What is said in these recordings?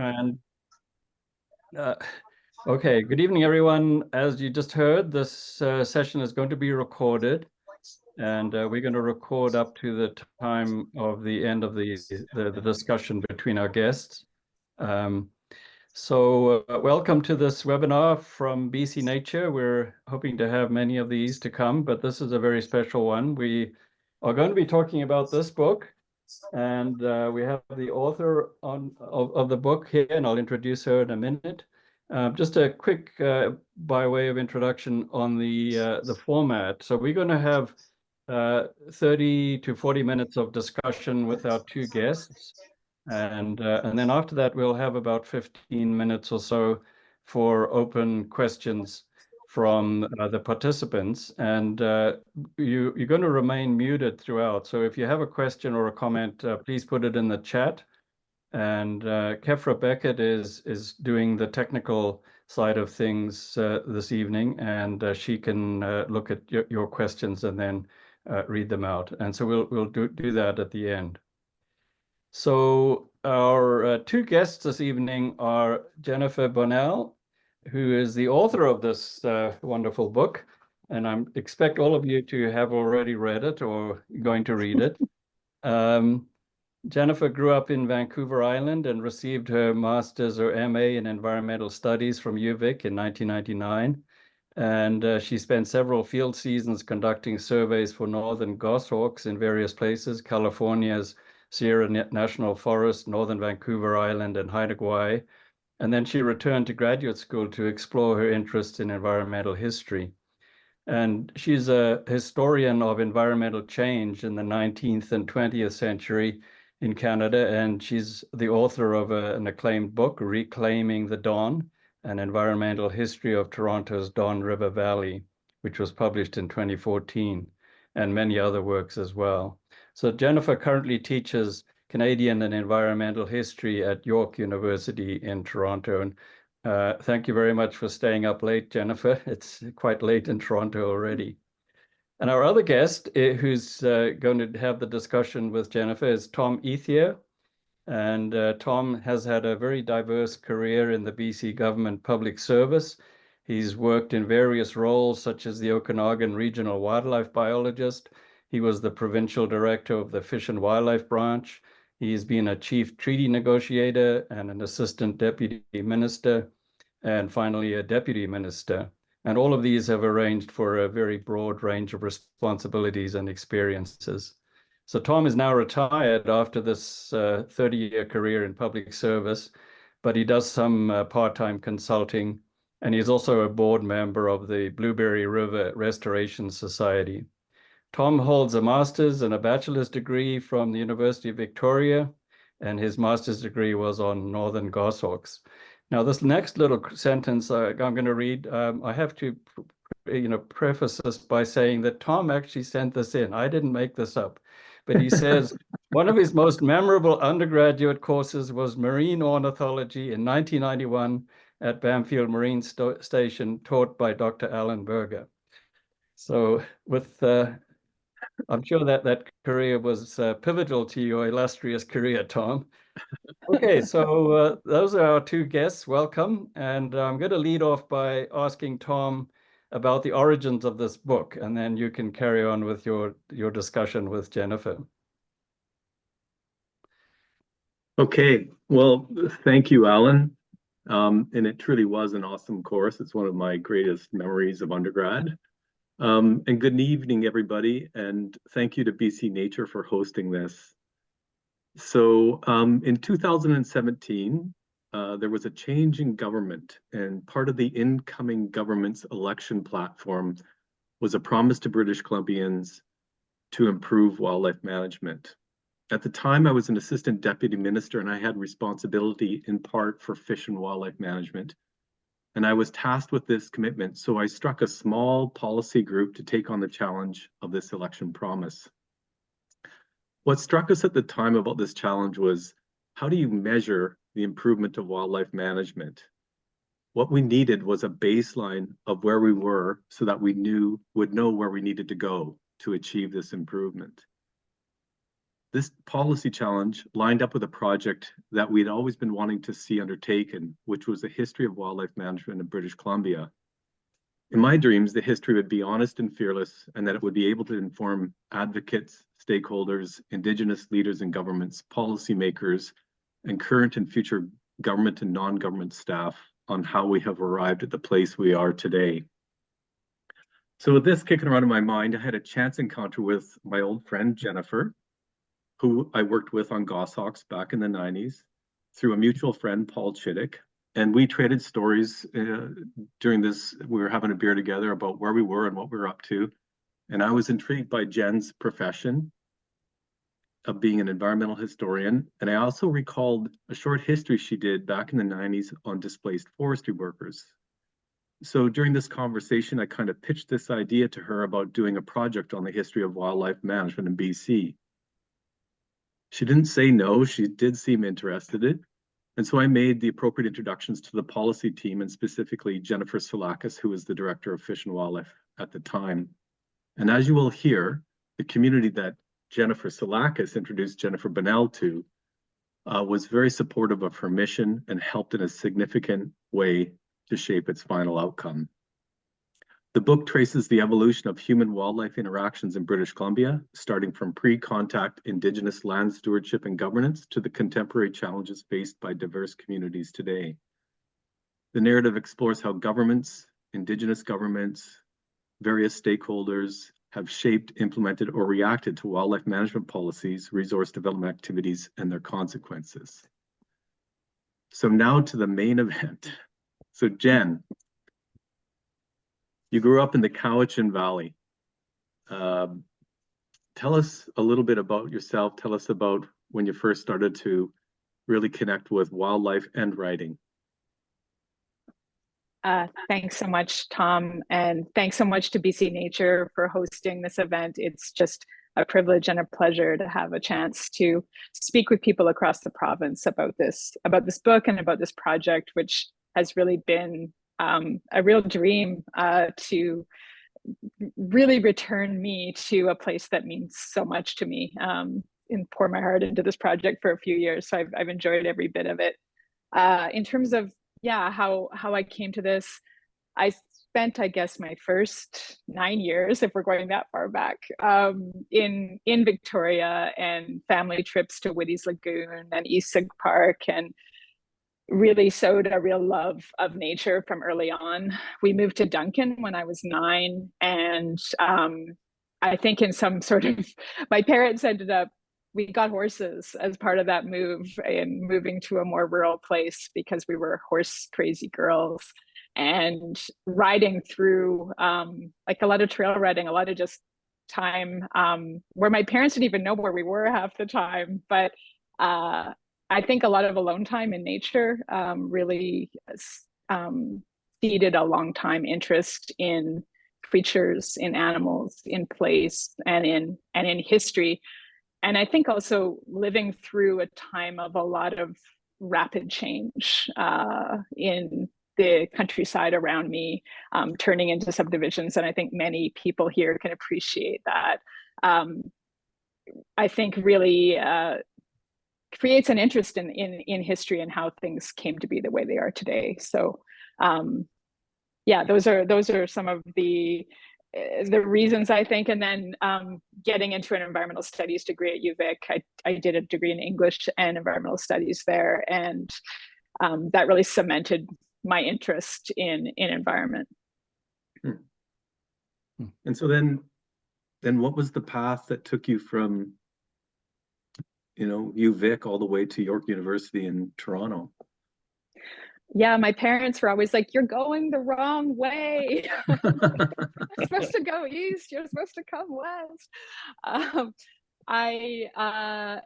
And okay, good evening, everyone. As you just heard, this session is going to be recorded, and we're going to record up to the time of the end of the discussion between our guests. Welcome to this webinar from BC Nature. We're hoping to have many of these to come, but this is a very special one. We are going to be talking about this book, and we have the author of the book here, and I'll introduce her in a minute. Just a quick, by way of introduction on the format. So we're going to have 30 to 40 minutes of discussion with our two guests. And then after that, we'll have about 15 minutes or so for open questions from the participants. And you're going to remain muted throughout. So if you have a question or a comment, please put it in the chat. And Kefra Beckett is doing the technical side of things this evening, and she can look at your questions and then read them out. And so we'll do that at the end. So our two guests this evening are Jennifer Bonnell, who is the author of this wonderful book, and I expect all of you to have already read it or going to read it. Jennifer grew up in Vancouver Island and received her master's or MA in environmental studies from UVic in 1999. And she spent several field seasons conducting surveys for northern goshawks in various places, California's Sierra National Forest, northern Vancouver Island, and Haida Gwaii. And then she returned to graduate school to explore her interests in environmental history. And she's a historian of environmental change in the 19th and 20th century in Canada, and she's the author of an acclaimed book, Reclaiming the Don, an environmental history of Toronto's Don River Valley, which was published in 2014, and many other works as well. So Jennifer currently teaches Canadian and environmental history at York University in Toronto. And thank you very much for staying up late, Jennifer. It's quite late in Toronto already. And our other guest, who's going to have the discussion with Jennifer, is Tom Ethier. And Tom has had a very diverse career in the BC government public service. He's worked in various roles, such as the Okanagan Regional Wildlife Biologist. He was the provincial director of the Fish and Wildlife Branch. He's been a chief treaty negotiator and an assistant deputy minister, and finally a deputy minister. And all of these have arranged for a very broad range of responsibilities and experiences. So Tom is now retired after this 30-year career in public service, but he does some part-time consulting, and he's also a board member of the Blueberry River Restoration Society. Tom holds a master's and a bachelor's degree from the University of Victoria, and his master's degree was on northern goshawks. Now, this next little sentence I'm going to read, I have to preface this by saying that Tom actually sent this in. I didn't make this up. But he says, one of his most memorable undergraduate courses was marine ornithology in 1991 at Bamfield Marine Station, taught by Dr. Alan Berger. So with, I'm sure that career was pivotal to your illustrious career, Tom. Okay, so those are our two guests. Welcome. And I'm going to lead off by asking Tom about the origins of this book, and then you can carry on with your discussion with Jennifer. Okay, well, thank you, Alan. And it truly was an awesome course. It's one of my greatest memories of undergrad. And good evening, everybody. And thank you to BC Nature for hosting this. So in 2017, there was a change in government, and part of the incoming government's election platform was a promise to British Columbians to improve wildlife management. At the time, I was an assistant deputy minister, and I had responsibility in part for fish and wildlife management. And I was tasked with this commitment, so I struck a small policy group to take on the challenge of this election promise. What struck us at the time about this challenge was, how do you measure the improvement of wildlife management? What we needed was a baseline of where we were so that we would know where we needed to go to achieve this improvement. This policy challenge lined up with a project that we'd always been wanting to see undertaken, which was a history of wildlife management in British Columbia. In my dreams, the history would be honest and fearless, and that it would be able to inform advocates, stakeholders, Indigenous leaders and governments, policymakers, and current and future government and non-government staff on how we have arrived at the place we are today. So with this kicking around in my mind, I had a chance encounter with my old friend, Jennifer, who I worked with on goshawks back in the 90s, through a mutual friend, Paul Chittick. And we traded stories during this, we were having a beer together about where we were and what we were up to. And I was intrigued by Jen's profession of being an environmental historian. And I also recalled a short history she did back in the 90s on displaced forestry workers. So during this conversation, I kind of pitched this idea to her about doing a project on the history of wildlife management in BC. She didn't say no, she did seem interested in it. And so I made the appropriate introductions to the policy team, and specifically Jennifer Salakis, who was the director of Fish and Wildlife at the time. And as you will hear, the community that Jennifer Salakis introduced Jennifer Bonnell to was very supportive of her mission and helped in a significant way to shape its final outcome. The book traces the evolution of human-wildlife interactions in British Columbia, starting from pre-contact Indigenous land stewardship and governance to the contemporary challenges faced by diverse communities today. The narrative explores how governments, Indigenous governments, various stakeholders have shaped, implemented, or reacted to wildlife management policies, resource development activities, and their consequences. So now to the main event. So Jen, you grew up in the Cowichan Valley. Tell us a little bit about yourself. Tell us about when you first started to really connect with wildlife and writing. Thanks so much, Tom, and thanks so much to BC Nature for hosting this event. It's just a privilege and a pleasure to have a chance to speak with people across the province about this book and about this project, which has really been a real dream to really return me to a place that means so much to me, and pour my heart into this project for a few years. So I've enjoyed every bit of it. In terms of how I came to this, I spent, I guess, my first 9 years, if we're going that far back, in Victoria, and family trips to Whitty's Lagoon and East Sig Park, and really sowed a real love of nature from early on. We moved to Duncan when I was 9, and I think in some sort of, my parents we got horses as part of that move, and moving to a more rural place because we were horse crazy girls, and riding through like a lot of trail riding, a lot of just time where my parents didn't even know where we were half the time. But I think a lot of alone time in nature really seeded a long time interest in creatures, in animals, in place, and in history. And I think also living through a time of a lot of rapid change in the countryside around me, turning into subdivisions. And I think many people here can appreciate that. I think really creates an interest in history and how things came to be the way they are today. So those are some of the reasons, I think. And then getting into an environmental studies degree at UVic, I did a degree in English and environmental studies there, and that really cemented my interest in environment. And so then what was the path that took you from UVic all the way to York University in Toronto? Yeah, my parents were always like, "You're going the wrong way. You're supposed to go east. You're supposed to come west."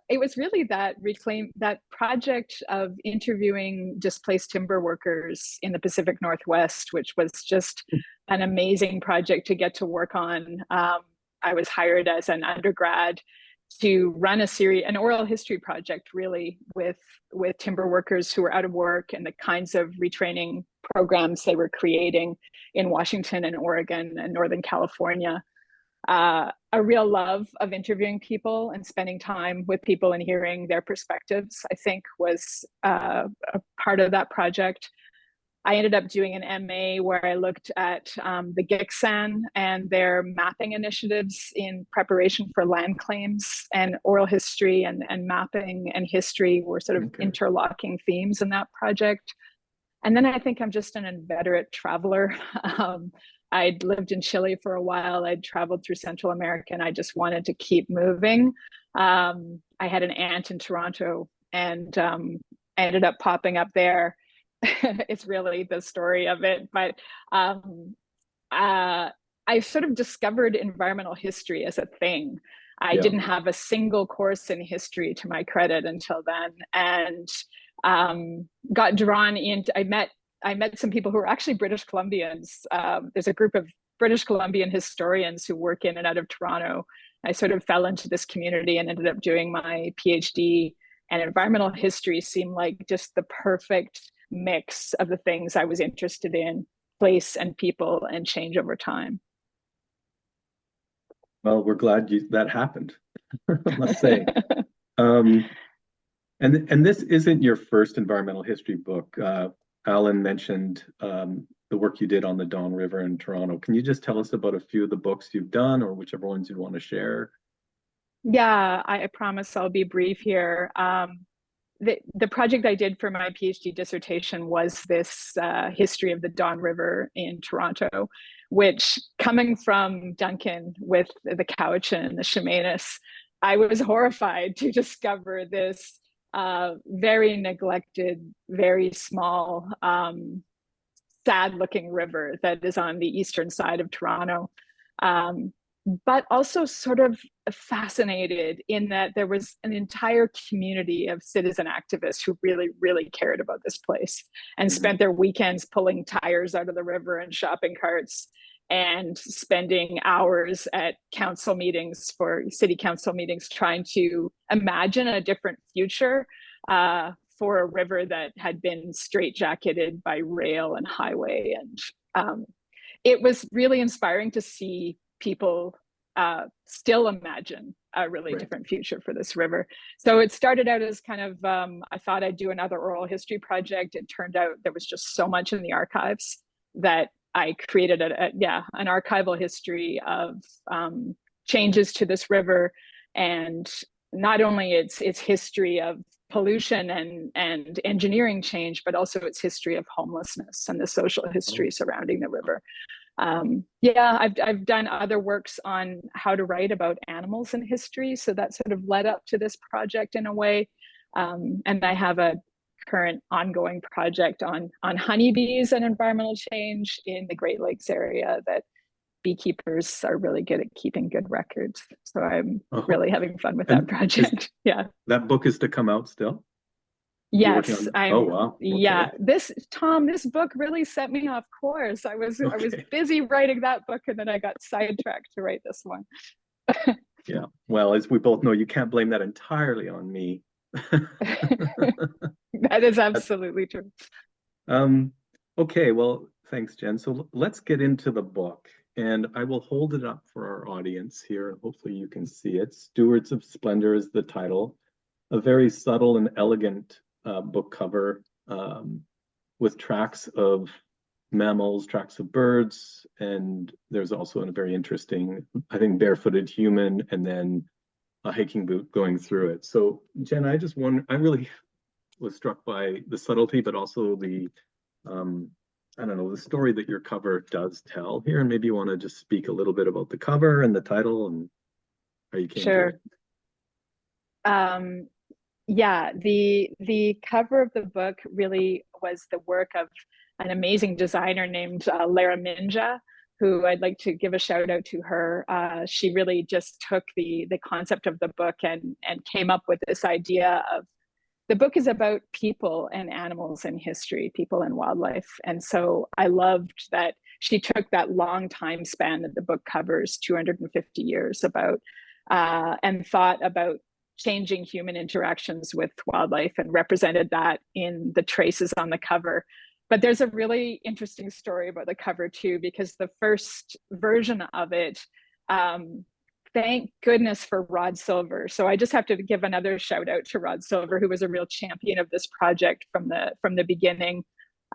It was really that project of interviewing displaced timber workers in the Pacific Northwest, which was just an amazing project to get to work on. I was hired as an undergrad to run an oral history project, really, with timber workers who were out of work, and the kinds of retraining programs they were creating in Washington and Oregon and Northern California. a real love of interviewing people and spending time with people and hearing their perspectives, I think, was a part of that project. I ended up doing an MA where I looked at the Giksan and their mapping initiatives in preparation for land claims, and oral history and mapping and history were sort of interlocking themes in that project. And then I think I'm just an inveterate traveler. I'd lived in Chile for a while. I'd traveled through Central America, and I just wanted to keep moving. I had an aunt in Toronto, and I ended up popping up there. It's really the story of it. But I sort of discovered environmental history as a thing. I didn't have a single course in history to my credit until then, and got drawn into, I met some people who were actually British Columbians. There's a group of British Columbian historians who work in and out of Toronto. I sort of fell into this community and ended up doing my PhD, and environmental history seemed like just the perfect mix of the things I was interested in: place and people and change over time. Well, we're glad that happened, I must say. And this isn't your first environmental history book. Alan mentioned the work you did on the Don River in Toronto. Can you just tell us about a few of the books you've done, or whichever ones you want to share? Yeah, I promise I'll be brief here. The project I did for my PhD dissertation was this history of the Don River in Toronto, which, coming from Duncan with the Cowichan and the Chemainus, I was horrified to discover this very neglected, very small, sad-looking river that is on the eastern side of Toronto. But also sort of fascinated in that there was an entire community of citizen activists who really, really cared about this place and spent their weekends pulling tires out of the river and shopping carts, and spending hours at council meetings, for city council meetings, trying to imagine a different future for a river that had been straitjacketed by rail and highway. And it was really inspiring to see people still imagine a really different future for this river. So it started out as kind of, I thought I'd do another oral history project. It turned out there was just so much in the archives that I created an archival history of changes to this river, and not only its history of pollution and engineering change, but also its history of homelessness and the social history surrounding the river. I've done other works on how to write about animals in history, so that sort of led up to this project in a way. And I have a current ongoing project on honeybees and environmental change in the Great Lakes area that beekeepers are really good at keeping good records. So I'm really having fun with that project. That book is to come out still? Yes. Oh, wow. Okay. Yeah. This book really set me off course. I was busy writing that book, and then I got sidetracked to write this one. Yeah. Well, as we both know, you can't blame that entirely on me. That is absolutely true. Okay. Well, thanks, Jen. So let's get into the book, and I will hold it up for our audience here, and hopefully you can see it. Stewards of Splendour is the title. A very subtle and elegant book cover with tracks of mammals, tracks of birds, and there's also a very interesting, I think, barefooted human, and then a hiking boot going through it. So Jen, I really was struck by the subtlety, but also the the story that your cover does tell here. And maybe you want to just speak a little bit about the cover and the title and how you came to it. The cover of the book really was the work of an amazing designer named Lara Minja, who I'd like to give a shout out to her. She really just took the concept of the book and came up with this idea of, the book is about people and animals in history, people and wildlife. And so I loved that she took that long time span that the book covers, 250 years, about and thought about changing human interactions with wildlife and represented that in the traces on the cover. But there's a really interesting story about the cover too, because the first version of it Thank goodness for Rod Silver. So I just have to give another shout out to Rod Silver, who was a real champion of this project from the beginning.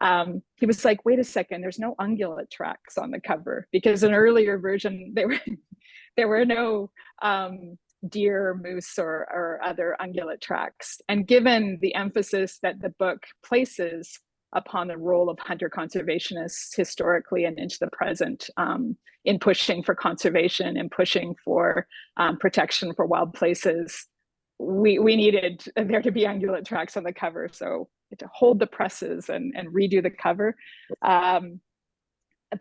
He was like, wait a second, there's no ungulate tracks on the cover, because an earlier version, there were no deer, moose, or other ungulate tracks. And given the emphasis that the book places upon the role of hunter-conservationists historically and into the present, in pushing for conservation and pushing for protection for wild places, we needed there to be ungulate tracks on the cover. So to hold the presses and redo the cover. But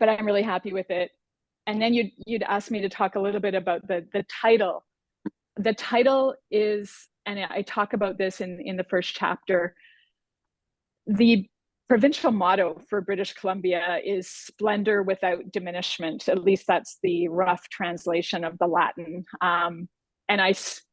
I'm really happy with it. And then you'd asked me to talk a little bit about the title. The title is, and I talk about this in the first chapter, the provincial motto for British Columbia is "Splendor without diminishment." At least that's the rough translation of the Latin. And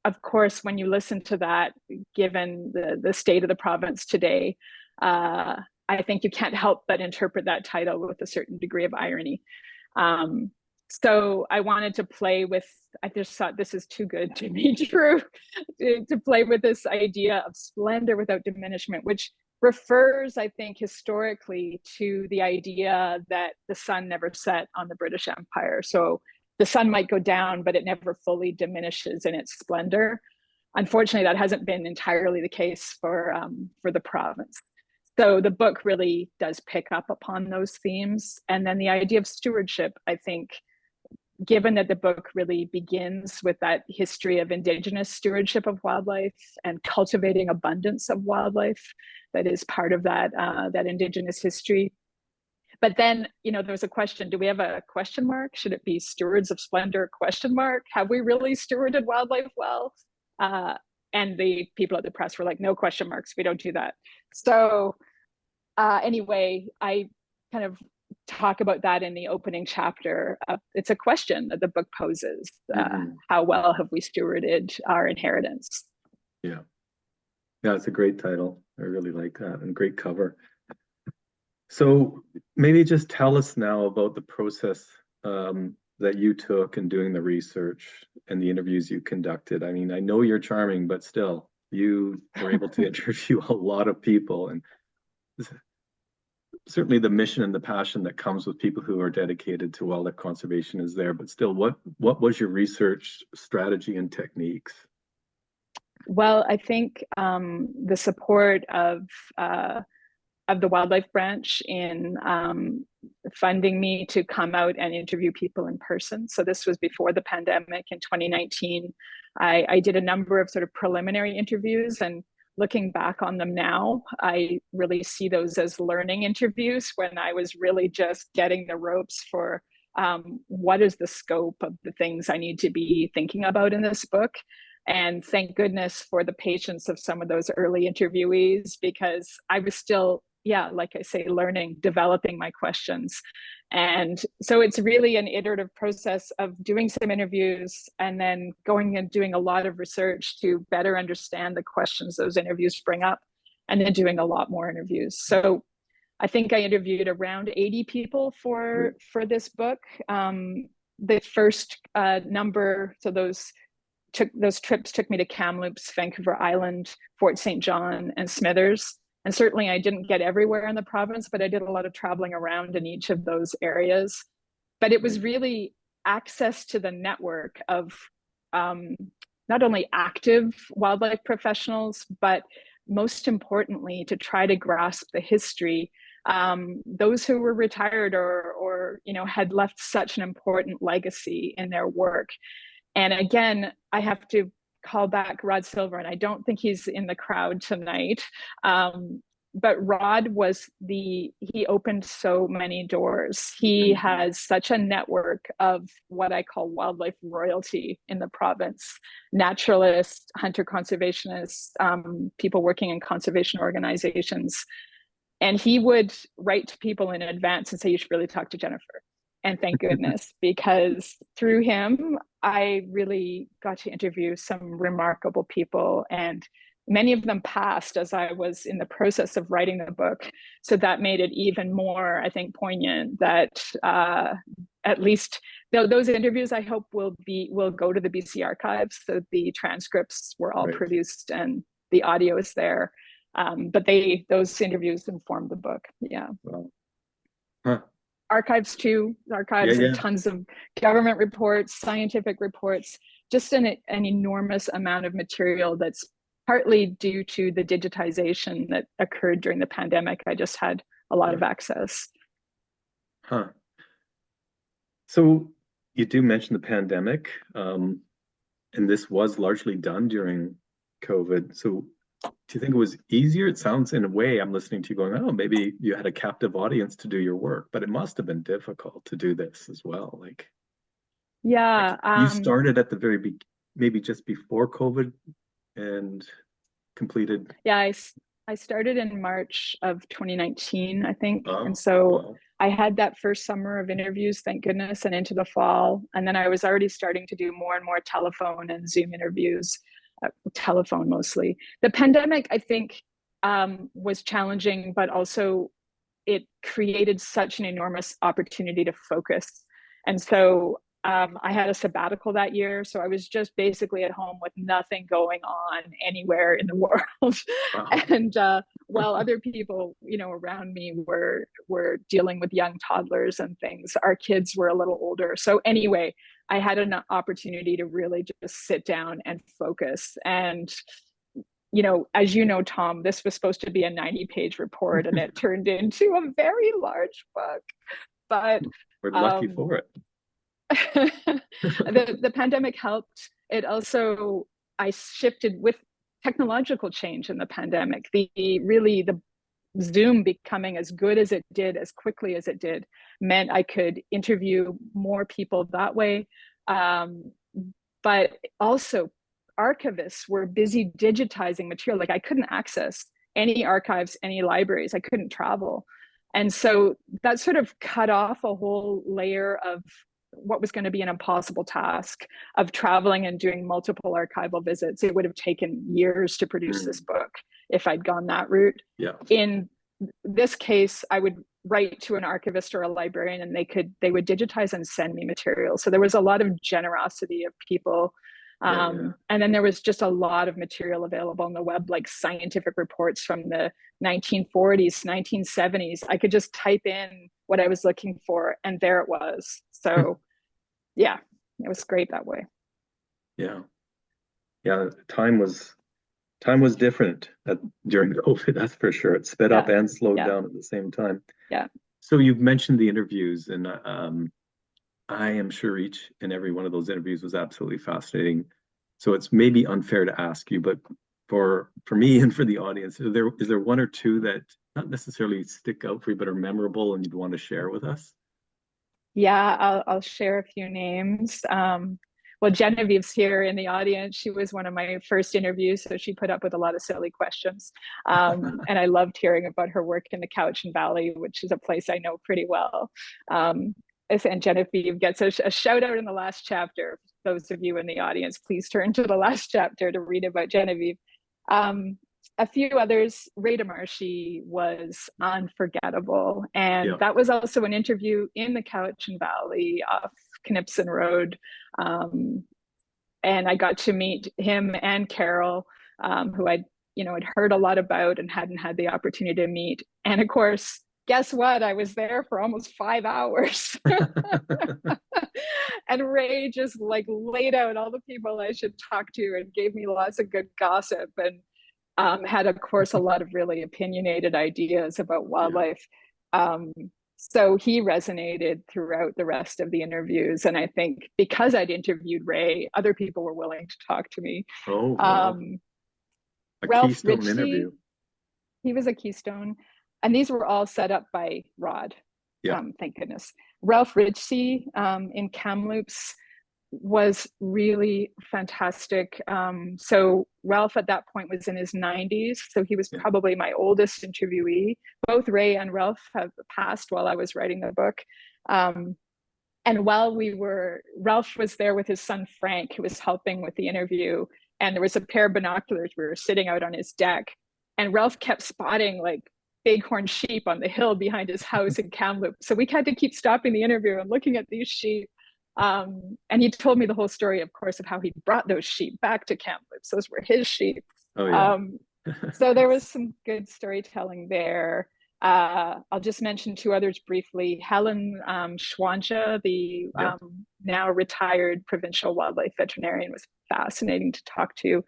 of course, when you listen to that, given the state of the province today, I think you can't help but interpret that title with a certain degree of irony. So I wanted to play with, I just thought this is too good to be true, to play with this idea of splendor without diminishment, which refers, I think, historically to the idea that the sun never set on the British Empire. So the sun might go down, but it never fully diminishes in its splendor. Unfortunately, that hasn't been entirely the case for the province. So the book really does pick up upon those themes. And then the idea of stewardship, I think, given that the book really begins with that history of Indigenous stewardship of wildlife and cultivating abundance of wildlife that is part of that Indigenous history. But then, there's a question, do we have a question mark? Should it be Stewards of Splendour ? Have we really stewarded wildlife well? And the people at the press were like, no question marks, we don't do that. So anyway, I kind of talk about that in the opening chapter. It's a question that the book poses. How well have we stewarded our inheritance? Yeah, it's a great title. I really like that, and great cover. So maybe just tell us now about the process that you took in doing the research and the interviews you conducted. I mean, I know you're charming, but still, you were able to interview a lot of people, and certainly the mission and the passion that comes with people who are dedicated to wildlife conservation is there. But still, what was your research strategy and techniques? Well, I think the support of the wildlife branch in funding me to come out and interview people in person. So this was before the pandemic in 2019. I did a number of sort of preliminary interviews, and looking back on them now, I really see those as learning interviews when I was really just getting the ropes for what is the scope of the things I need to be thinking about in this book. And thank goodness for the patience of some of those early interviewees, because I was still, like I say, learning, developing my questions. And so it's really an iterative process of doing some interviews and then going and doing a lot of research to better understand the questions those interviews bring up, and then doing a lot more interviews. So I think I interviewed around 80 people for this book. The first number, so those trips took me to Kamloops, Vancouver Island, Fort St. John, and Smithers. And certainly I didn't get everywhere in the province, but I did a lot of traveling around in each of those areas. But it was really access to the network of not only active wildlife professionals, but most importantly, to try to grasp the history. Those who were retired or had left such an important legacy in their work. And again, I have to call back Rod Silver, and I don't think he's in the crowd tonight. But Rod he opened so many doors. He has such a network of what I call wildlife royalty in the province: naturalists, hunter-conservationists, people working in conservation organizations. And he would write to people in advance and say, you should really talk to Jennifer. And thank goodness, because through him, I really got to interview some remarkable people, and many of them passed as I was in the process of writing the book. So that made it even more, I think, poignant that at least those interviews, I hope, will go to the BC archives. So the transcripts were all produced and the audio is there. But those interviews informed the book. Yeah. Wow. Huh. Archives too. Archives and tons of government reports, scientific reports, just an enormous amount of material that's partly due to the digitization that occurred during the pandemic. I just had a lot of access. Huh. So you do mention the pandemic, and this was largely done during COVID. So do you think it was easier? It sounds, in a way, I'm listening to you going, oh, maybe you had a captive audience to do your work, but it must have been difficult to do this as well. Like, yeah, you started at the very maybe just before COVID and completed. Yeah, I started in March of 2019, I think. And so I had that first summer of interviews, thank goodness, and into the fall. And then I was already starting to do more and more telephone and Zoom interviews, telephone mostly. The pandemic, I think, was challenging, but also it created such an enormous opportunity to focus. And so I had a sabbatical that year. So I was just basically at home with nothing going on anywhere in the world. And while other people, around me were dealing with young toddlers and things, our kids were a little older. So anyway, I had an opportunity to really just sit down and focus. And as you know, Tom, this was supposed to be a 90-page report and it turned into a very large book. But we're lucky for it. The pandemic helped. It also, I shifted with technological change in the pandemic. The Zoom becoming as good as it did, as quickly as it did, meant I could interview more people that way. But also archivists were busy digitizing material. Like I couldn't access any archives, any libraries. I couldn't travel. And so that sort of cut off a whole layer of what was going to be an impossible task of traveling and doing multiple archival visits. It would have taken years to produce this book if I'd gone that route. Yeah. In this case, I would write to an archivist or a librarian and they would digitize and send me material. So there was a lot of generosity of people. And then there was just a lot of material available on the web, like scientific reports from the 1940s, 1970s. I could just type in what I was looking for and there it was. So yeah, it was great that way. Yeah. Time was different during COVID, that's for sure. It sped up and slowed down at the same time. Yeah. So you've mentioned the interviews, and I am sure each and every one of those interviews was absolutely fascinating. So it's maybe unfair to ask you, but for me and for the audience, is there one or two that not necessarily stick out for you, but are memorable and you'd want to share with us? Yeah, I'll share a few names. Well, Genevieve's here in the audience. She was one of my first interviews, so she put up with a lot of silly questions. And I loved hearing about her work in the Cowichan Valley, which is a place I know pretty well. And Genevieve gets a shout out in the last chapter. Those of you in the audience, please turn to the last chapter to read about Genevieve. A few others, Ray DeMarchi was unforgettable. And that was also an interview in the Cowichan Valley off Knipson Road. And I got to meet him and Carol, who I'd heard a lot about and hadn't had the opportunity to meet. And of course, guess what? I was there for almost 5 hours. And Ray just laid out all the people I should talk to and gave me lots of good gossip and had, of course, a lot of really opinionated ideas about wildlife. So he resonated throughout the rest of the interviews. And I think because I'd interviewed Ray, other people were willing to talk to me. Oh, wow. Ralph keystone Ritchie, interview. He was a keystone. And these were all set up by Rod. Thank goodness. Ralph Ritchie in Kamloops was really fantastic. So Ralph at that point was in his 90s. So he was probably my oldest interviewee. Both Ray and Ralph have passed while I was writing the book. And while Ralph was there with his son, Frank, who was helping with the interview. And there was a pair of binoculars. We were sitting out on his deck and Ralph kept spotting bighorn sheep on the hill behind his house in Kamloops. So we had to keep stopping the interview and looking at these sheep. And he told me the whole story, of course, of how he brought those sheep back to Kamloops. Those were his sheep. Oh, yeah. So there was some good storytelling there. I'll just mention two others briefly. Helen Schwanja, the now retired provincial wildlife veterinarian, was fascinating to talk to.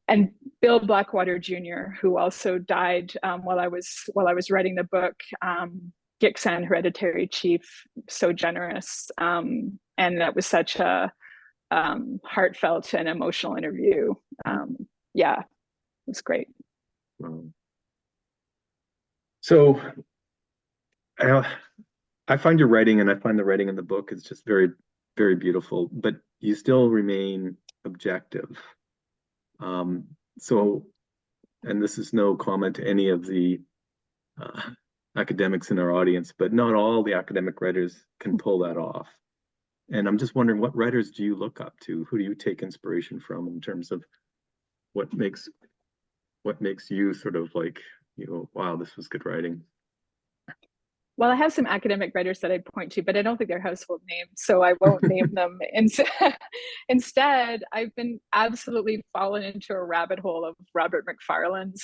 And Bill Blackwater Jr., who also died while I was writing the book. Gitxsan hereditary chief, so generous, and that was such a heartfelt and emotional interview. Yeah, it was great. So I find your writing, and I find the writing in the book is just very, very beautiful, but you still remain objective. So, and this is no comment to any of the academics in our audience, but not all the academic writers can pull that off. And I'm just wondering, what writers do you look up to? Who do you take inspiration from in terms of what makes you sort of like, wow, this was good writing? Well, I have some academic writers that I'd point to, but I don't think they're household names, so I won't name them. Instead, I've been absolutely fallen into a rabbit hole of Robert Macfarlane's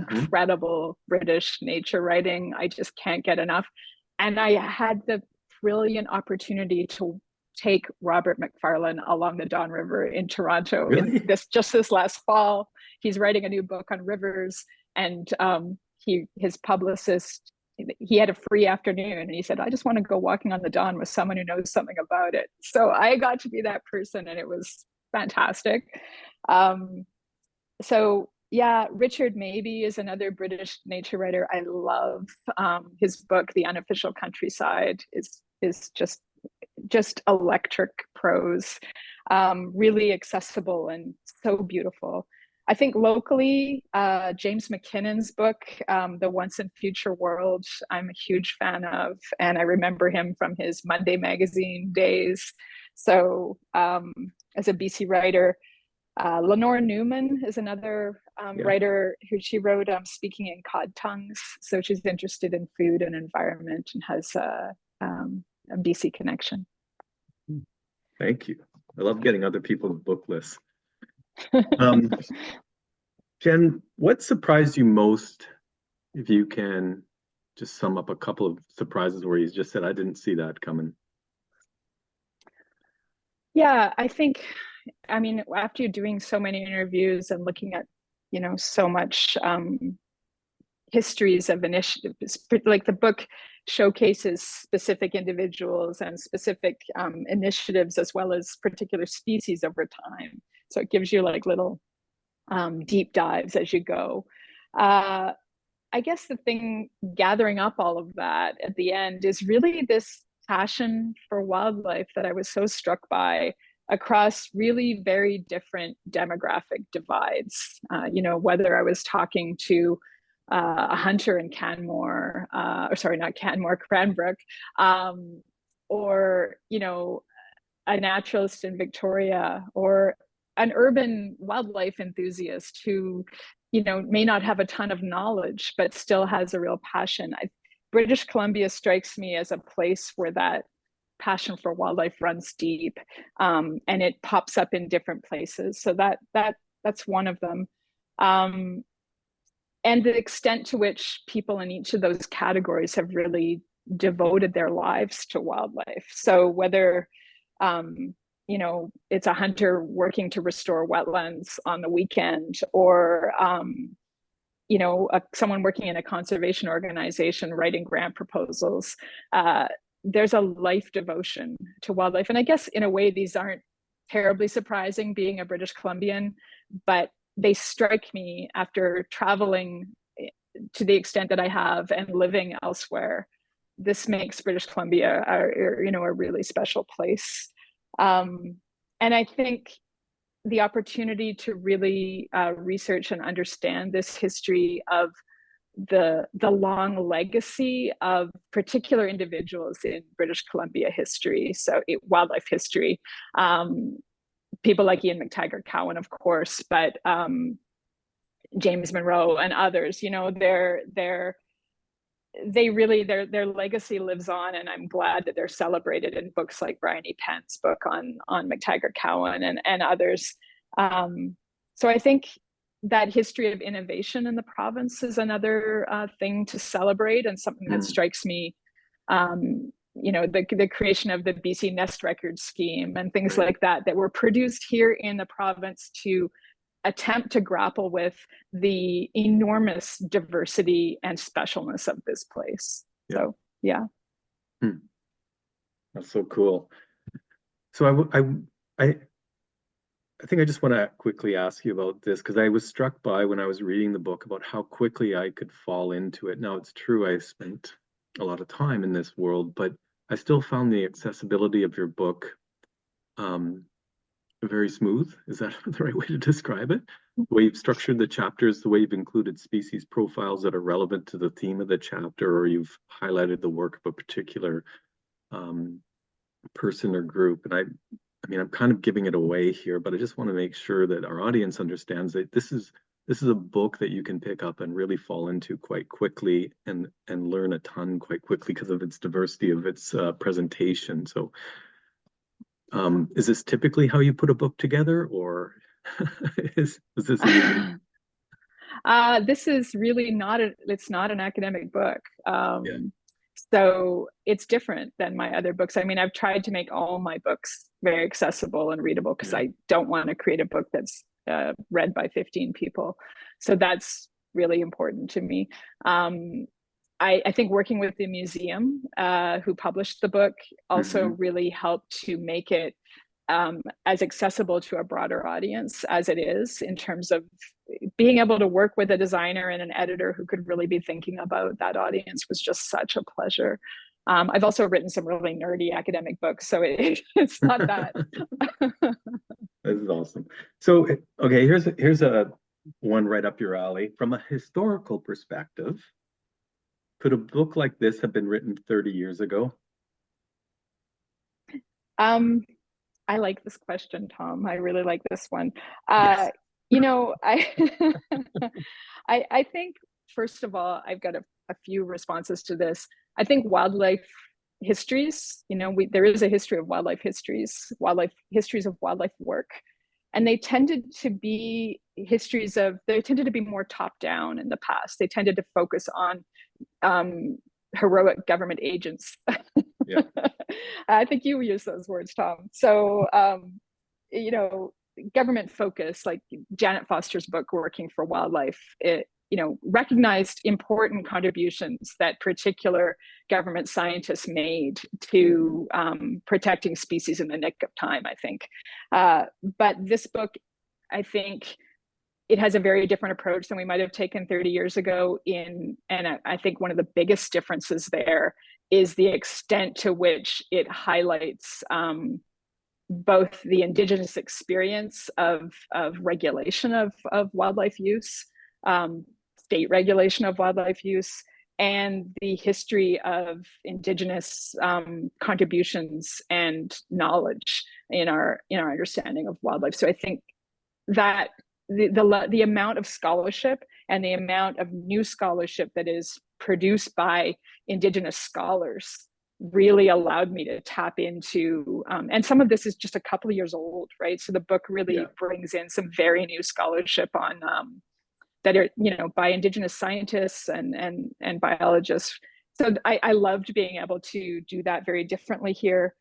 incredible British nature writing. I just can't get enough. And I had the brilliant opportunity to take Robert Macfarlane along the Don River in Toronto. Really? This last fall. He's writing a new book on rivers, and his publicist, he had a free afternoon and he said, I just want to go walking on the Don with someone who knows something about it. So I got to be that person, and it was fantastic. So yeah, Richard Mabey is another British nature writer. I love his book, The Unofficial Countryside, is just electric prose, really accessible and so beautiful. I think locally, James McKinnon's book, The Once and Future World, I'm a huge fan of, and I remember him from his Monday magazine days. So as a BC writer, Lenore Newman is another writer who she wrote Speaking in Cod Tongues. So she's interested in food and environment and has a BC connection. Thank you. I love getting other people's book lists. Jen, what surprised you most, if you can just sum up a couple of surprises where you just said, I didn't see that coming? Yeah, I mean, after you're doing so many interviews and looking at, so much histories of initiatives, like the book showcases specific individuals and specific initiatives as well as particular species over time. So it gives you like little deep dives as you go. I guess the thing gathering up all of that at the end is really this passion for wildlife that I was so struck by across really very different demographic divides. Whether I was talking to a hunter in Canmore, Cranbrook, or, a naturalist in Victoria, or an urban wildlife enthusiast who, may not have a ton of knowledge, but still has a real passion. British Columbia strikes me as a place where that passion for wildlife runs deep, and it pops up in different places. So that's one of them. And the extent to which people in each of those categories have really devoted their lives to wildlife. So whether it's a hunter working to restore wetlands on the weekend, or someone working in a conservation organization writing grant proposals, there's a life devotion to wildlife. And I guess in a way, these aren't terribly surprising being a British Columbian, but they strike me after traveling to the extent that I have and living elsewhere. This makes British Columbia a really special place. And I think the opportunity to really research and understand this history of the long legacy of particular individuals in British Columbia history, so wildlife history, people like Ian McTaggart Cowan, of course, but James Monroe and others. You know, their legacy lives on, and I'm glad that they're celebrated in books like Brian E. Penn's book on McTaggart-Cowan and others. So I think that history of innovation in the province is another thing to celebrate, and something that strikes me. You know, the creation of the BC Nest Record Scheme and things like that were produced here in the province to attempt to grapple with the enormous diversity and specialness of this place. Yeah. So, yeah. That's so cool. So I think I just want to quickly ask you about this, because I was struck by, when I was reading the book, about how quickly I could fall into it. Now, it's true, I spent a lot of time in this world, but I still found the accessibility of your book very smooth. Is that the right way to describe it? The way you've structured the chapters, the way you've included species profiles that are relevant to the theme of the chapter, or you've highlighted the work of a particular person or group. And I mean, I'm kind of giving it away here, but I just want to make sure that our audience understands that this is a book that you can pick up and really fall into quite quickly and learn a ton quite quickly because of its diversity of its presentation. So is this typically how you put a book together, or is this unique? This is really it's not an academic book. So it's different than my other books. I mean, I've tried to make all my books very accessible and readable, because I don't want to create a book that's read by 15 people. So that's really important to me. I think working with the museum who published the book also really helped to make it as accessible to a broader audience as it is, in terms of being able to work with a designer and an editor who could really be thinking about that audience was just such a pleasure. I've also written some really nerdy academic books, so it's not that. This is awesome. So, okay, here's a one right up your alley. From a historical perspective, could a book like this have been written 30 years ago? I like this question, Tom. I really like this one. Yes. You know, I think, first of all, I've got a few responses to this. I think wildlife histories, you know, there is a history of wildlife histories of wildlife work, and they tended to be more top down in the past. They tended to focus on heroic government agents. Yeah. I think you use those words, Tom. So, you know, government focus, like Janet Foster's book, Working for Wildlife, it, you know, recognized important contributions that particular government scientists made to protecting species in the nick of time, I think. But this book, I think, it has a very different approach than we might have taken 30 years ago. And I think one of the biggest differences there is the extent to which it highlights both the Indigenous experience of regulation of wildlife use, state regulation of wildlife use, and the history of Indigenous contributions and knowledge in our understanding of wildlife. So I think that the amount of scholarship and the amount of new scholarship that is produced by Indigenous scholars really allowed me to tap into, and some of this is just a couple of years old, right? So the book really brings in some very new scholarship on that are, you know, by Indigenous scientists and biologists. So I loved being able to do that very differently here.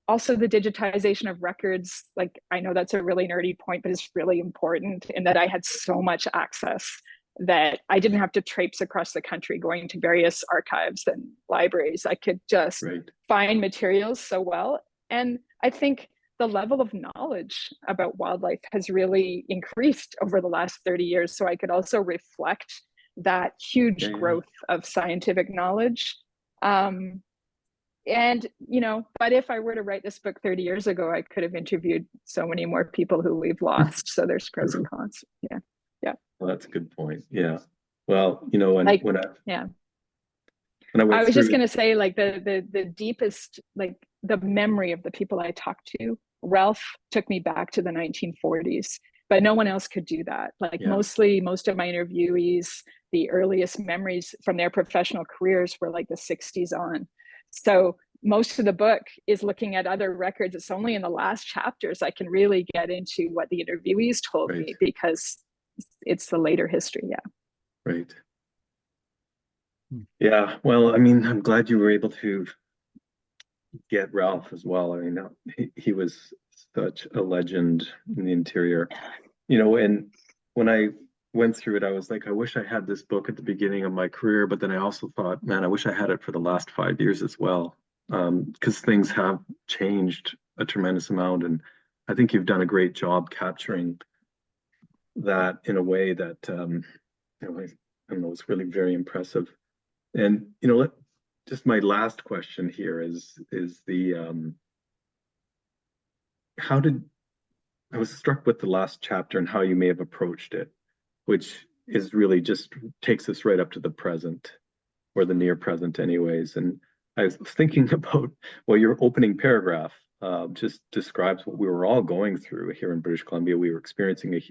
Also, the digitization of records, like, I know that's a really nerdy point, but it's really important in that I had so much access that I didn't have to traipse across the country going to various archives and libraries. I could just find materials so well. And I think the level of knowledge about wildlife has really increased over the last 30 years. So I could also reflect that huge growth of scientific knowledge. And, you know, but if I were to write this book 30 years ago, I could have interviewed so many more people who we've lost. So there's pros and cons. Yeah. Yeah. Well, that's a good point. Yeah. Well, you know, I was just going to say, like, the deepest, like, the memory of the people I talked to, Ralph took me back to the 1940s. but no one else could do that. Like Yeah. most of my interviewees, the earliest memories from their professional careers were like the 60s on. So most of the book is looking at other records. It's only in the last chapters I can really get into what the interviewees told Right. me, because it's the later history. Yeah. Right. Yeah. Well, I mean, I'm glad you were able to get Ralph as well. I mean, he was such a legend in the interior, and when I went through it, I was like, I wish I had this book at the beginning of my career, but then I also thought, man, I wish I had it for the last 5 years as well, because things have changed a tremendous amount, and I think you've done a great job capturing that in a way that I don't know, it's really very impressive. And just my last question here is the how did I was struck with the last chapter and how you may have approached it, which is really just takes us right up to the present, or the near present anyways. And I was thinking about, well, your opening paragraph just describes what we were all going through here in British Columbia. We were experiencing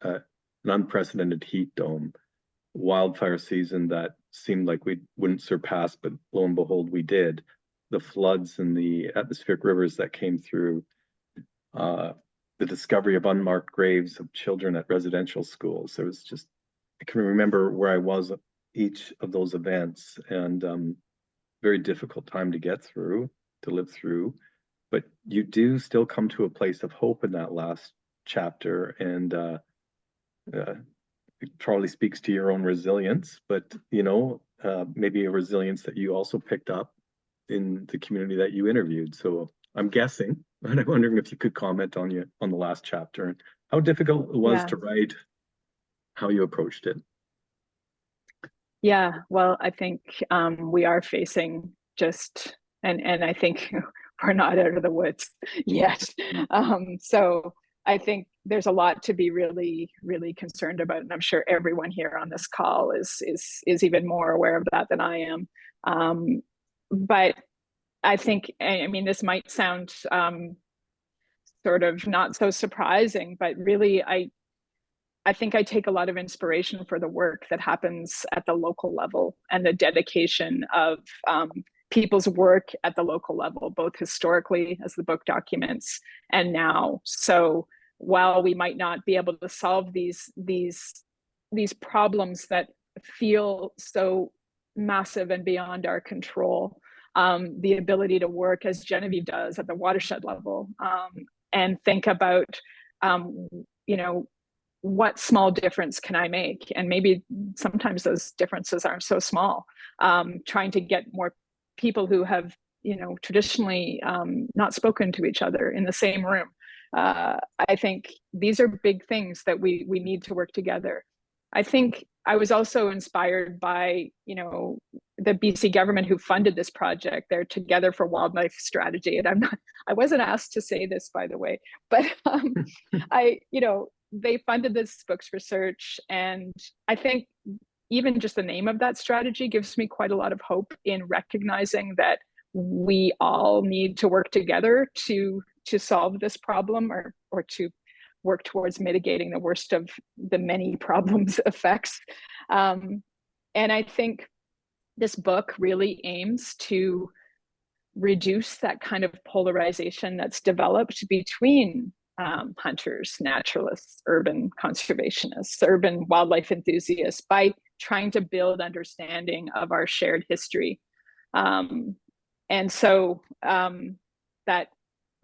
an unprecedented heat dome, wildfire season that seemed like we wouldn't surpass, but lo and behold, we did. The floods and the atmospheric rivers that came through, the discovery of unmarked graves of children at residential schools. It was just, I can remember where I was at each of those events, and very difficult time to get through, to live through. But you do still come to a place of hope in that last chapter, and it probably speaks to your own resilience, but maybe a resilience that you also picked up in the community that you interviewed. So I'm guessing, and I'm wondering if you could comment on the last chapter and how difficult it was to write, how you approached it. Yeah, well, I think we are facing just, and I think we're not out of the woods yet. So I think there's a lot to be really, really concerned about, and I'm sure everyone here on this call is even more aware of that than I am. But I think, I mean, this might sound sort of not so surprising, but really, I think I take a lot of inspiration for the work that happens at the local level, and the dedication of people's work at the local level, both historically, as the book documents, and now. So while we might not be able to solve these problems that feel so massive and beyond our control, the ability to work, as Genevieve does, at the watershed level, and think about, what small difference can I make? And maybe sometimes those differences aren't so small. Trying to get more people who have, traditionally not spoken to each other in the same room. I think these are big things that we need to work together. I think I was also inspired by, the BC government who funded this project. They're Together for Wildlife Strategy. And I wasn't asked to say this, by the way, but they funded this book's research. And I think even just the name of that strategy gives me quite a lot of hope in recognizing that we all need to work together to solve this problem, or to work towards mitigating the worst of the many problems effects. And I think this book really aims to reduce that kind of polarization that's developed between hunters, naturalists, urban conservationists, urban wildlife enthusiasts, by trying to build understanding of our shared history. And so that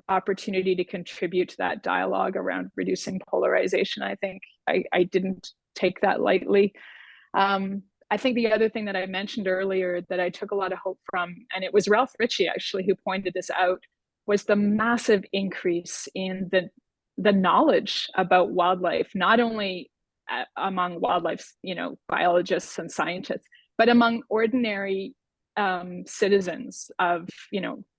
opportunity to contribute to that dialogue around reducing polarization, I think I didn't take that lightly. I think the other thing that I mentioned earlier that I took a lot of hope from, and it was Ralph Ritchie actually who pointed this out, was the massive increase in the knowledge about wildlife, not only among wildlife, biologists and scientists, but among ordinary citizens of,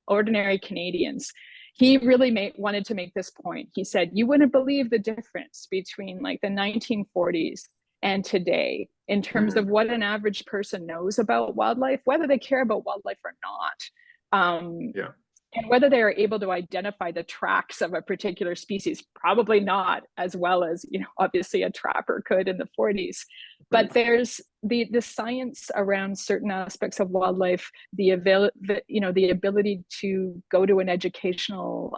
ordinary Canadians. He really wanted to make this point. He said, you wouldn't believe the difference between like the 1940s and today in terms of what an average person knows about wildlife, whether they care about wildlife or not. And whether they are able to identify the tracks of a particular species, probably not as well as, obviously a trapper could in the 40s. But there's the science around certain aspects of wildlife, the ability to go to an educational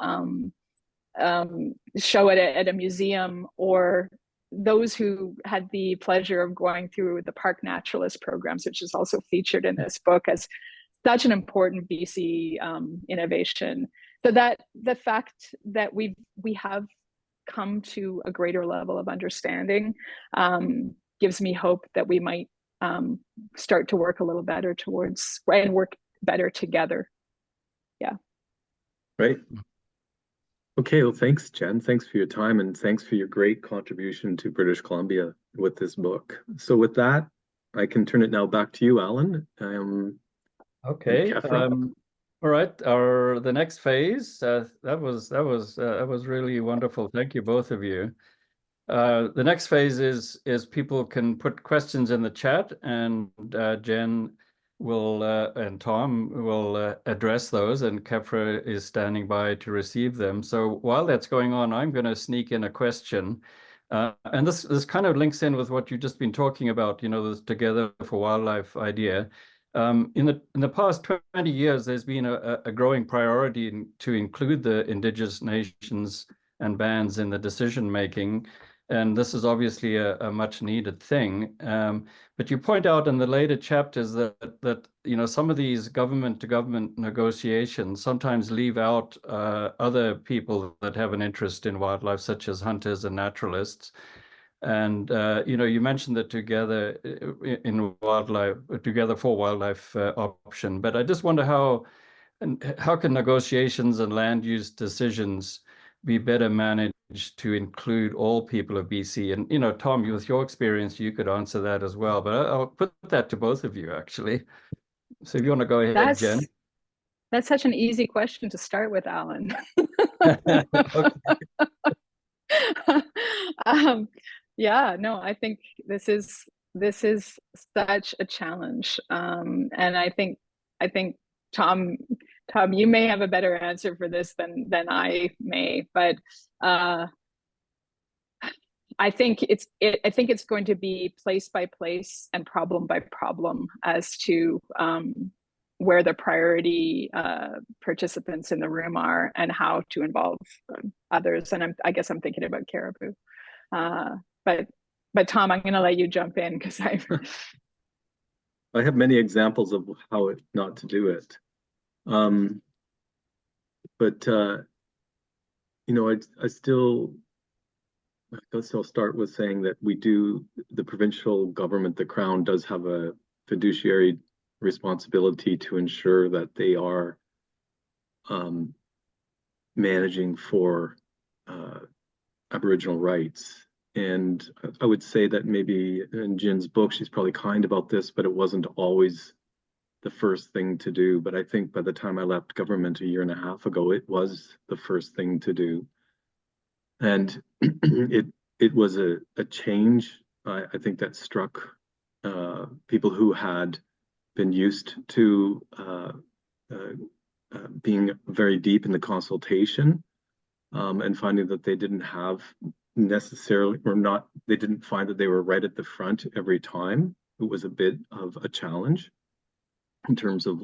show at a museum, or those who had the pleasure of going through the park naturalist programs, which is also featured in this book as such an important BC innovation. So that the fact that we have come to a greater level of understanding gives me hope that we might start to work a little better towards and work better together. Yeah. Right. Okay, well, thanks, Jen. Thanks for your time, and thanks for your great contribution to British Columbia with this book. So with that, I can turn it now back to you, Alan. Okay. All right. The next phase. That was really wonderful. Thank you, both of you. The next phase is people can put questions in the chat, and Jen will and Tom will address those, and Kefra is standing by to receive them. So while that's going on, I'm going to sneak in a question. And this kind of links in with what you've just been talking about, this Together for Wildlife idea. In the past 20 years, there's been a growing priority to include the Indigenous nations and bands in the decision making. And this is obviously a much needed thing. But you point out in the later chapters that some of these government to government negotiations sometimes leave out other people that have an interest in wildlife, such as hunters and naturalists. And you mentioned the Together for Wildlife option, but I just wonder how can negotiations and land use decisions be better managed to include all people of BC? And Tom, with your experience, you could answer that as well. But I'll put that to both of you, actually. So if you want to go ahead, Jen. That's such an easy question to start with, Alan. Yeah, no, I think this is such a challenge, and I think Tom, you may have a better answer for this than I may, but I think it's going to be place by place and problem by problem as to where the priority participants in the room are and how to involve others. And I guess I'm thinking about caribou. But Tom, I'm going to let you jump in because I have many examples of how not to do it. I guess I'll start with saying that the provincial government, the Crown, does have a fiduciary responsibility to ensure that they are managing for Aboriginal rights. And I would say that maybe in Jen's book, she's probably kind about this, but it wasn't always the first thing to do. But I think by the time I left government a year and a half ago, it was the first thing to do. And it was a change, I think, that struck people who had been used to being very deep in the consultation and finding that they didn't have necessarily, they didn't find that they were right at the front every time. It was a bit of a challenge in terms of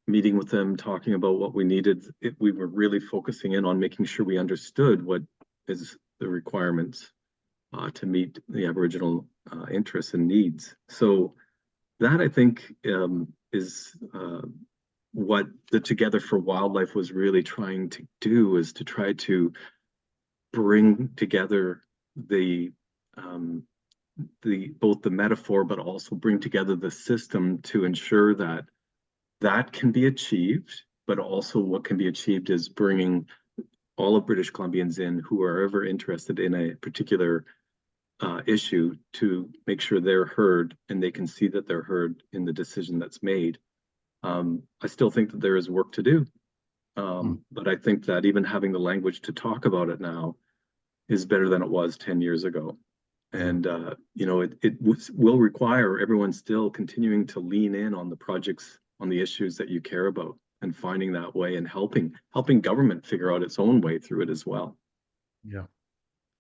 meeting with them, talking about what we needed. We were really focusing in on making sure we understood what is the requirements to meet the Aboriginal interests and needs. So that, I think, is what the Together for Wildlife was really trying to do, is to try to bring together both the metaphor, but also bring together the system to ensure that can be achieved, but also what can be achieved is bringing all of British Columbians in who are ever interested in a particular issue to make sure they're heard and they can see that they're heard in the decision that's made. I still think that there is work to do, but I think that even having the language to talk about it now is better than it was 10 years ago. And it will require everyone still continuing to lean in on the projects, on the issues that you care about. and finding that way and helping government figure out its own way through it as well. Yeah.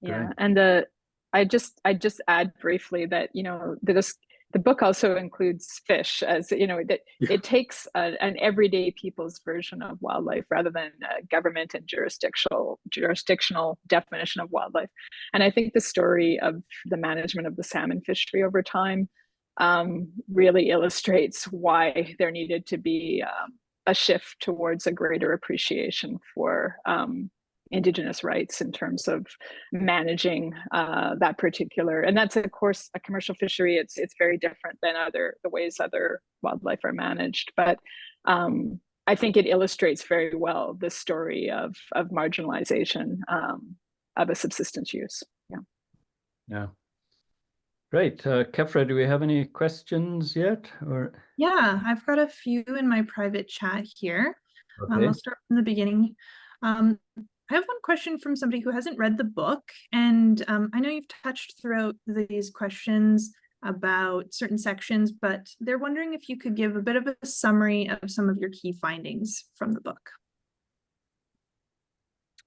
Yeah, Great. and I just add briefly that the book also includes fish, as that it takes an everyday people's version of wildlife rather than government and jurisdictional definition of wildlife. And I think the story of the management of the salmon fishery over time really illustrates why there needed to be a shift towards a greater appreciation for Indigenous rights in terms of managing that particular, and that's of course a commercial fishery. It's very different than the ways other wildlife are managed, but I think it illustrates very well the story of marginalization of a subsistence use. Yeah. Yeah. Great. Kefra, do we have any questions yet? Or yeah, I've got a few in my private chat here. okay. I'll start from the beginning. I have one question from somebody who hasn't read the book, and I know you've touched throughout these questions about certain sections, but they're wondering if you could give a bit of a summary of some of your key findings from the book.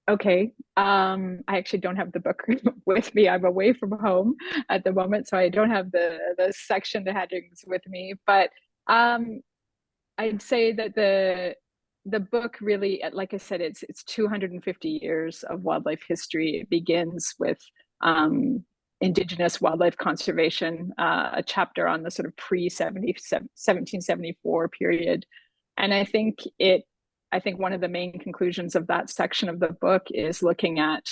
Okay. I actually don't have the book with me. I'm away from home at the moment, so I don't have the section, the headings with me. But I'd say that the book really, like I said, it's 250 years of wildlife history. It begins with Indigenous wildlife conservation, a chapter on the sort of pre-1774 period. And I think one of the main conclusions of that section of the book is looking at,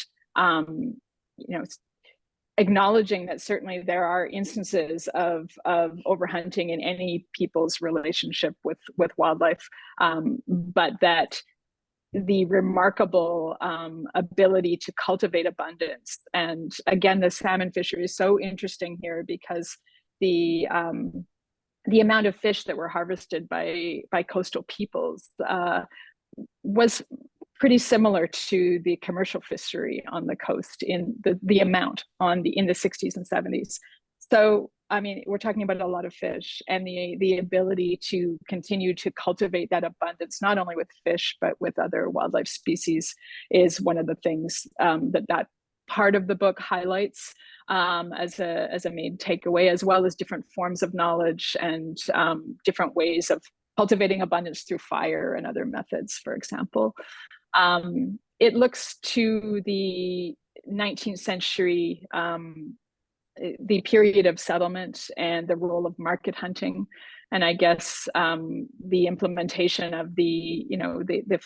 acknowledging that certainly there are instances of overhunting in any people's relationship with wildlife, but that the remarkable ability to cultivate abundance. And again, the salmon fishery is so interesting here because the amount of fish that were harvested by coastal peoples was pretty similar to the commercial fishery on the coast in the amount in the 60s and 70s. So, I mean, we're talking about a lot of fish, and the ability to continue to cultivate that abundance, not only with fish, but with other wildlife species, is one of the things that part of the book highlights as a main takeaway, as well as different forms of knowledge and different ways of cultivating abundance through fire and other methods, for example. It looks to the 19th century, the period of settlement and the role of market hunting, and I guess the implementation of the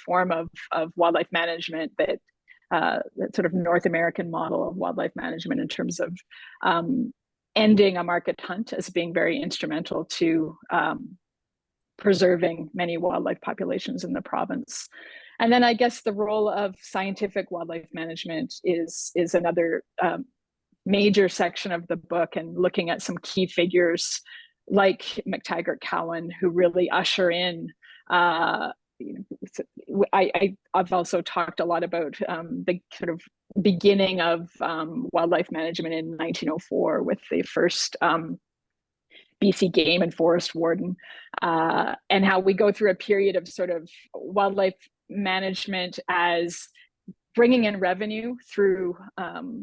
form of wildlife management that sort of North American model of wildlife management in terms of ending a market hunt as being very instrumental to preserving many wildlife populations in the province. And then I guess the role of scientific wildlife management is another major section of the book, and looking at some key figures like McTaggart-Cowan, who really usher in I've also talked a lot about the sort of beginning of wildlife management in 1904 with the first BC Game and Forest Warden, and how we go through a period of sort of wildlife management as bringing in revenue through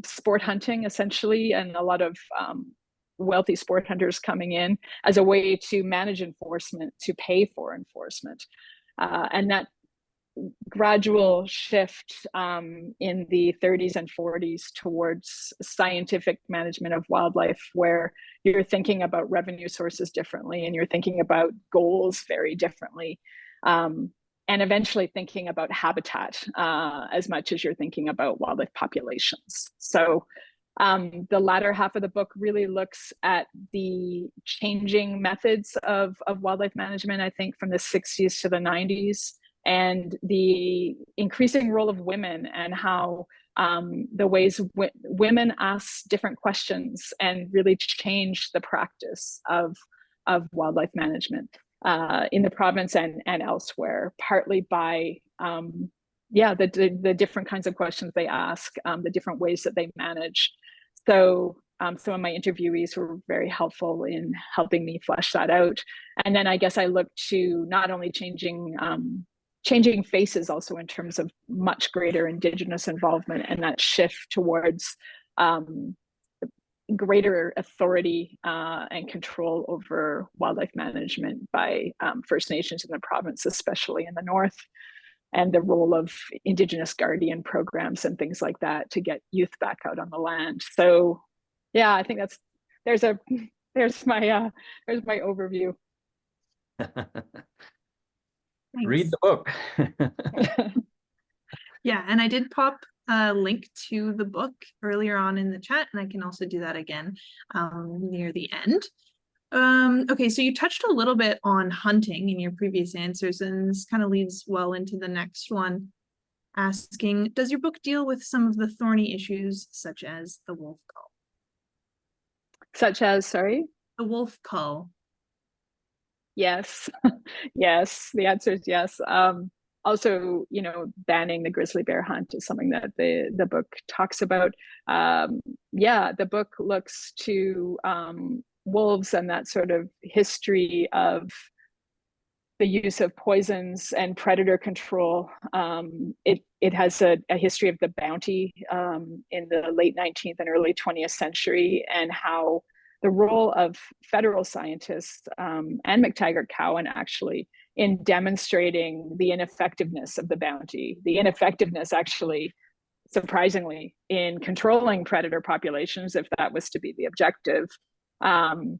sport hunting, essentially, and a lot of wealthy sport hunters coming in as a way to manage enforcement, to pay for enforcement. And that gradual shift in the 30s and 40s towards scientific management of wildlife, where you're thinking about revenue sources differently and you're thinking about goals very differently, and eventually thinking about habitat as much as you're thinking about wildlife populations. So the latter half of the book really looks at the changing methods of wildlife management, I think, from the 60s to the 90s, and the increasing role of women, and how the ways women ask different questions and really change the practice of wildlife management in the province and elsewhere, partly by the different kinds of questions they ask, the different ways that they manage. So some of my interviewees were very helpful in helping me flesh that out. And then I guess I looked to not only changing changing faces also in terms of much greater Indigenous involvement and that shift towards greater authority and control over wildlife management by First Nations in the province, especially in the north, and the role of Indigenous guardian programs and things like that to get youth back out on the land. So yeah, I think there's my overview. Read the book. Yeah, and I did pop a link to the book earlier on in the chat, and I can also do that again near the end. Okay, so you touched a little bit on hunting in your previous answers, and this kind of leads well into the next one, asking, does your book deal with some of the thorny issues such as the wolf cull? Such as, sorry? The wolf cull. Yes, yes, the answer is yes. Also, banning the grizzly bear hunt is something that the book talks about. Yeah, the book looks to wolves and that sort of history of the use of poisons and predator control. It has a history of the bounty in the late 19th and early 20th century, and how the role of federal scientists and McTaggart-Cowan actually in demonstrating the ineffectiveness of the bounty, the ineffectiveness actually, surprisingly, in controlling predator populations, if that was to be the objective, and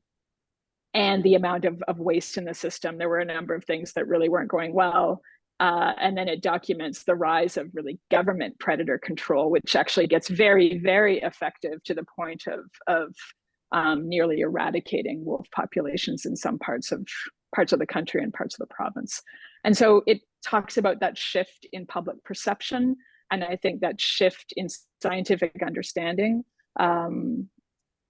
the amount of waste in the system. There were a number of things that really weren't going well. And then it documents the rise of really government predator control, which actually gets very, very effective to the point of nearly eradicating wolf populations in some parts of the country and parts of the province. And so it talks about that shift in public perception, and I think that shift in scientific understanding.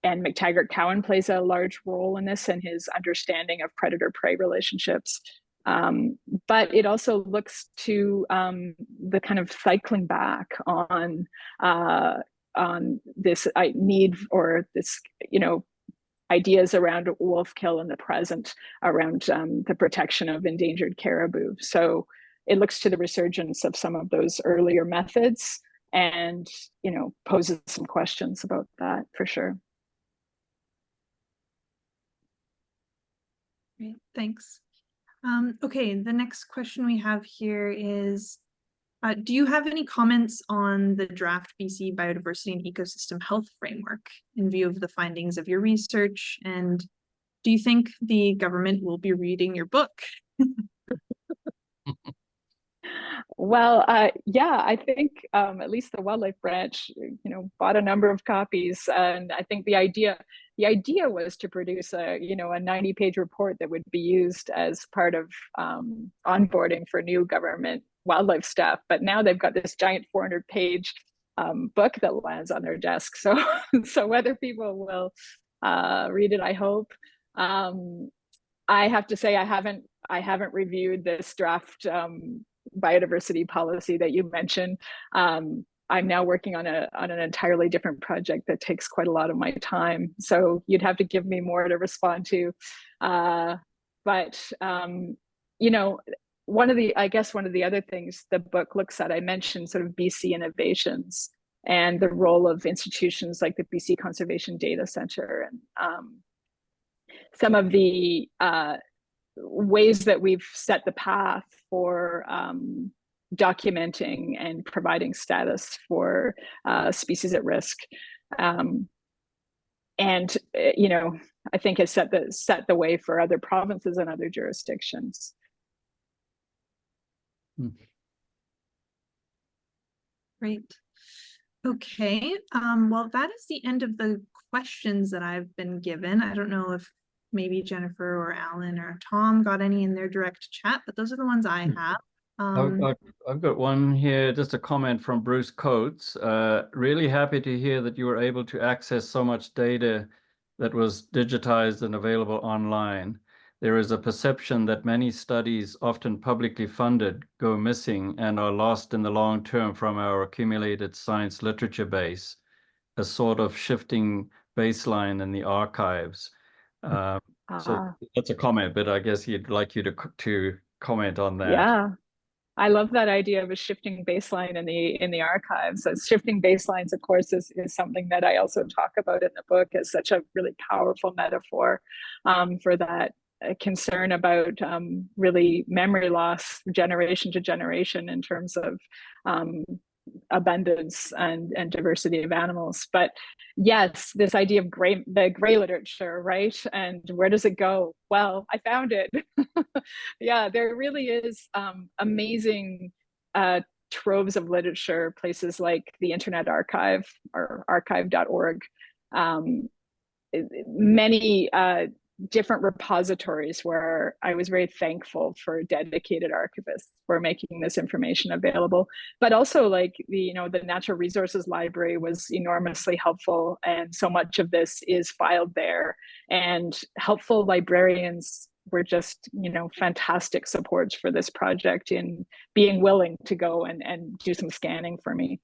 And McTaggart-Cowan plays a large role in this, and his understanding of predator-prey relationships. But it also looks to the kind of cycling back on this need, or this, ideas around wolf kill in the present, around the protection of endangered caribou. So it looks to the resurgence of some of those earlier methods, and poses some questions about that for sure. Great, thanks. Okay, the next question we have here is, do you have any comments on the draft BC Biodiversity and Ecosystem Health Framework in view of the findings of your research? And do you think the government will be reading your book? Well, yeah, I think at least the wildlife branch, bought a number of copies, and I think the idea was to produce a 90-page report that would be used as part of onboarding for new government wildlife staff. But now they've got this giant 400-page book that lands on their desk. So whether people will read it, I hope. I have to say I haven't reviewed this draft biodiversity policy that you mentioned. I'm now working on an entirely different project that takes quite a lot of my time. So you'd have to give me more to respond to. But one of the other things the book looks at, I mentioned sort of BC innovations and the role of institutions like the BC Conservation Data Center, and some of the ways that we've set the path for documenting and providing status for species at risk, and I think has set the way for other provinces and other jurisdictions. Great. Okay, well, that is the end of the questions that I've been given. I don't know if maybe Jennifer or Alan or Tom got any in their direct chat, but those are the ones I have. I've got one here, just a comment from Bruce Coates. Really happy to hear that you were able to access so much data that was digitized and available online. There is a perception that many studies, often publicly funded, go missing and are lost in the long term from our accumulated science literature base, a sort of shifting baseline in the archives. So that's a comment, but I guess he'd like you to comment on that. Yeah. I love that idea of a shifting baseline in the archives. So shifting baselines, of course, is something that I also talk about in the book as such a really powerful metaphor for that concern about really memory loss generation to generation in terms of abundance and diversity of animals. But yes, this idea of the gray literature, right? And where does it go? Well, I found it. Yeah, there really is amazing troves of literature, places like the Internet Archive or archive.org, many different repositories where I was very thankful for dedicated archivists for making this information available. But also, like, the Natural Resources Library was enormously helpful, and so much of this is filed there. And helpful librarians were just, fantastic supports for this project in being willing to go and do some scanning for me.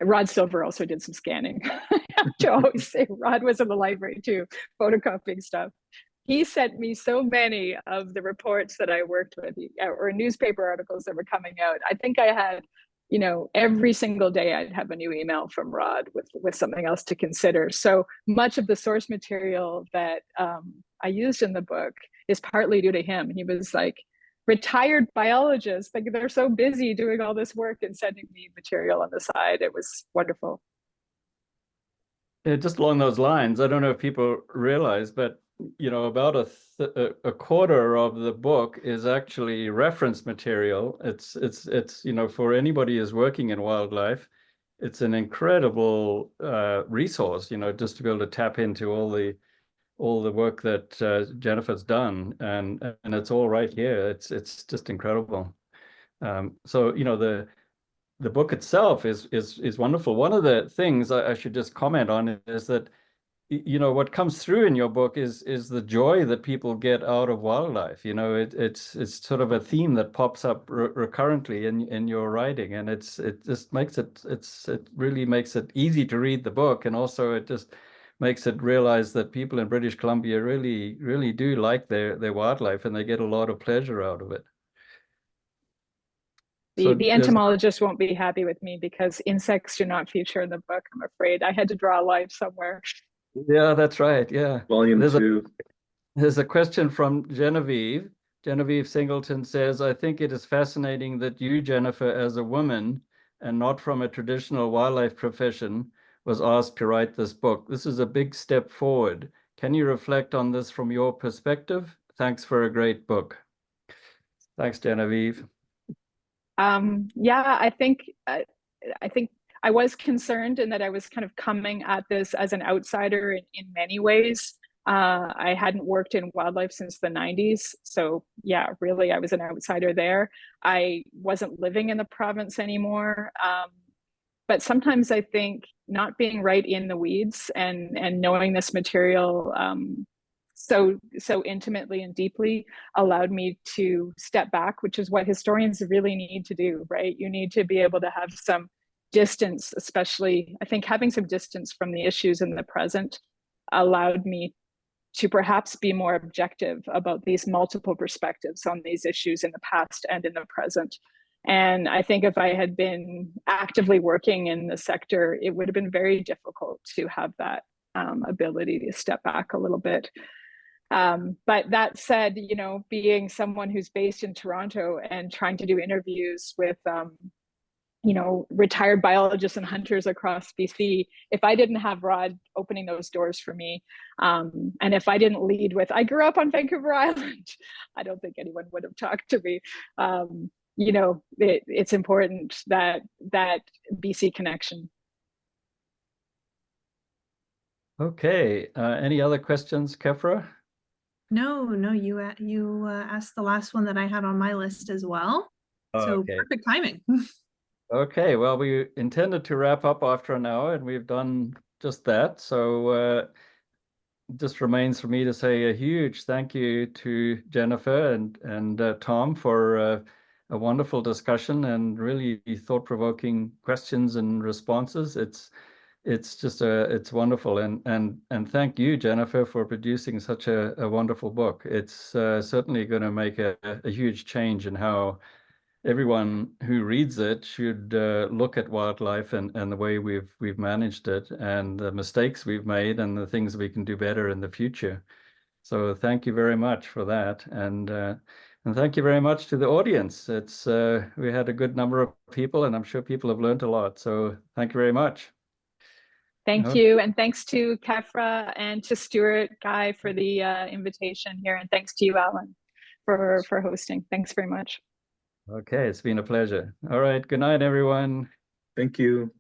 Rod Silver also did some scanning. I have to always say Rod was in the library too, photocopying stuff. He sent me so many of the reports that I worked with, or newspaper articles that were coming out. I think I had, every single day I'd have a new email from Rod with something else to consider. So much of the source material that I used in the book is partly due to him. He was like, retired biologists, like, they're so busy doing all this work and sending me material on the side. It was wonderful. Yeah, just along those lines, I don't know if people realize, but about a quarter of the book is actually reference material. It's for anybody who's working in wildlife, it's an incredible resource, just to be able to tap into all the work that Jennifer's done, and it's all right here. It's just incredible. So the book itself is wonderful. One of the things I should just comment on is that what comes through in your book is the joy that people get out of wildlife. It's sort of a theme that pops up recurrently in your writing, and it just makes it really makes it easy to read the book, and also it just makes it realize that people in British Columbia really do like their wildlife, and they get a lot of pleasure out of it. The entomologist won't be happy with me because insects do not feature in the book, I'm afraid. I had to draw a line somewhere. Yeah, that's right. Yeah. Volume 2. There's a question from Genevieve. Genevieve Singleton says, I think it is fascinating that you, Jennifer, as a woman and not from a traditional wildlife profession, was asked to write this book. This is a big step forward. Can you reflect on this from your perspective? Thanks for a great book. Thanks, Genevieve. Yeah, I think I was concerned in that I was kind of coming at this as an outsider in many ways. I hadn't worked in wildlife since the 90s. So yeah, really, I was an outsider there. I wasn't living in the province anymore. But sometimes I think not being right in the weeds and knowing this material so intimately and deeply allowed me to step back, which is what historians really need to do, right? You need to be able to have some distance, especially, I think having some distance from the issues in the present allowed me to perhaps be more objective about these multiple perspectives on these issues in the past and in the present. And I think if I had been actively working in the sector, it would have been very difficult to have that ability to step back a little bit. But that said, being someone who's based in Toronto and trying to do interviews with, retired biologists and hunters across BC, if I didn't have Rod opening those doors for me, and if I didn't lead with, I grew up on Vancouver Island, I don't think anyone would have talked to me. It's important that BC connection. Okay. Any other questions, Kefra? No, you asked the last one that I had on my list as well. So okay. Perfect timing. Okay, well, we intended to wrap up after an hour, and we've done just that. So just remains for me to say a huge thank you to Jennifer and Tom for a wonderful discussion and really thought-provoking questions and responses. it's just it's wonderful. And thank you, Jennifer, for producing such a wonderful book. It's certainly going to make a huge change in how everyone who reads it should look at wildlife and the way we've managed it, and the mistakes we've made, and the things we can do better in the future. So thank you very much for that, and thank you very much to the audience. It's we had a good number of people, and I'm sure people have learned a lot. So thank you very much. Thank you, and thanks to Kefra and to Stuart, Guy, for the invitation here, and thanks to you, Alan, for hosting. Thanks very much. Okay, it's been a pleasure. All right, good night, everyone. Thank you.